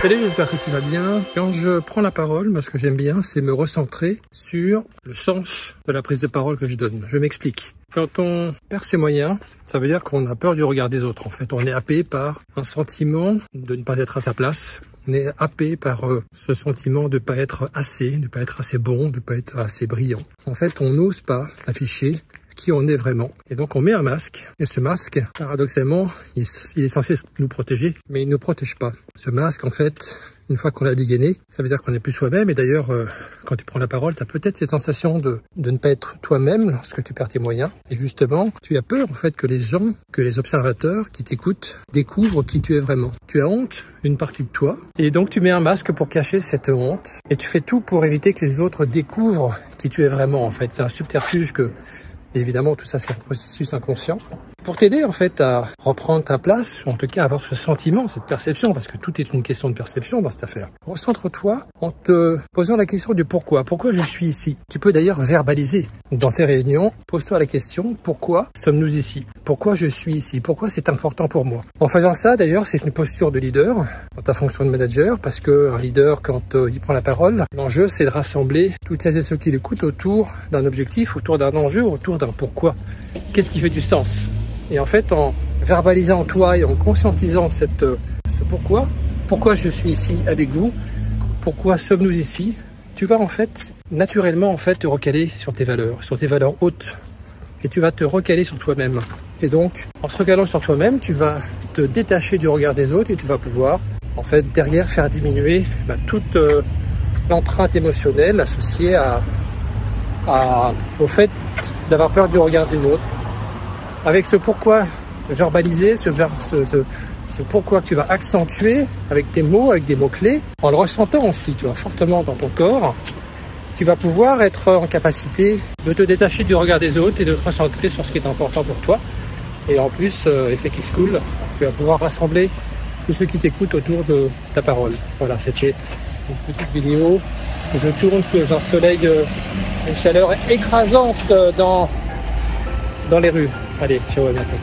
Salut, j'espère que tu vas bien. Quand je prends la parole, ce que j'aime bien, c'est me recentrer sur le sens de la prise de parole que je donne. Je m'explique. Quand on perd ses moyens, ça veut dire qu'on a peur du regard des autres. En fait, on est happé par un sentiment de ne pas être à sa place. On est happé par ce sentiment de ne pas être assez bon, de ne pas être assez brillant. En fait, on n'ose pas afficher qui on est vraiment. Et donc on met un masque. Et ce masque, paradoxalement, il est censé nous protéger, mais il ne nous protège pas. Ce masque, en fait, une fois qu'on l'a dégainé, ça veut dire qu'on n'est plus soi-même. Et d'ailleurs, quand tu prends la parole, tu as peut-être cette sensation de ne pas être toi-même lorsque tu perds tes moyens. Et justement, tu as peur en fait que les gens, que les observateurs qui t'écoutent découvrent qui tu es vraiment. Tu as honte d'une partie de toi. Et donc tu mets un masque pour cacher cette honte. Et tu fais tout pour éviter que les autres découvrent qui tu es vraiment. En fait, c'est un subterfuge que... Et évidemment, tout ça, c'est un processus inconscient. Pour t'aider, en fait, à reprendre ta place, ou en tout cas, avoir ce sentiment, cette perception, parce que tout est une question de perception dans cette affaire. Recentre-toi en te posant la question du pourquoi. Pourquoi je suis ici? Tu peux d'ailleurs verbaliser. Dans tes réunions, pose-toi la question, pourquoi sommes-nous ici? Pourquoi je suis ici? Pourquoi c'est important pour moi? En faisant ça, d'ailleurs, c'est une posture de leader dans ta fonction de manager, parce qu'un leader, quand il prend la parole, l'enjeu, c'est de rassembler toutes celles et ceux qui l'écoutent autour d'un objectif, autour d'un enjeu, autour d'un pourquoi. Qu'est-ce qui fait du sens? Et en fait, en verbalisant toi et en conscientisant ce pourquoi je suis ici avec vous, pourquoi sommes-nous ici, tu vas en fait naturellement te recaler sur tes valeurs hautes, et tu vas te recaler sur toi-même. Et donc, en se recalant sur toi-même, tu vas te détacher du regard des autres et tu vas pouvoir en fait derrière faire diminuer toute l'empreinte émotionnelle associée au fait d'avoir peur du regard des autres. Avec ce pourquoi verbalisé, ce pourquoi que tu vas accentuer avec tes mots, avec des mots-clés, en le ressentant aussi, tu vois, fortement dans ton corps, tu vas pouvoir être en capacité de te détacher du regard des autres et de te recentrer sur ce qui est important pour toi. Et en plus, effet qui se coule, tu vas pouvoir rassembler tous ceux qui t'écoutent autour de ta parole. Voilà, c'était une petite vidéo que je tourne sous un soleil, une chaleur écrasante dans les rues. Allez, ciao, à bientôt.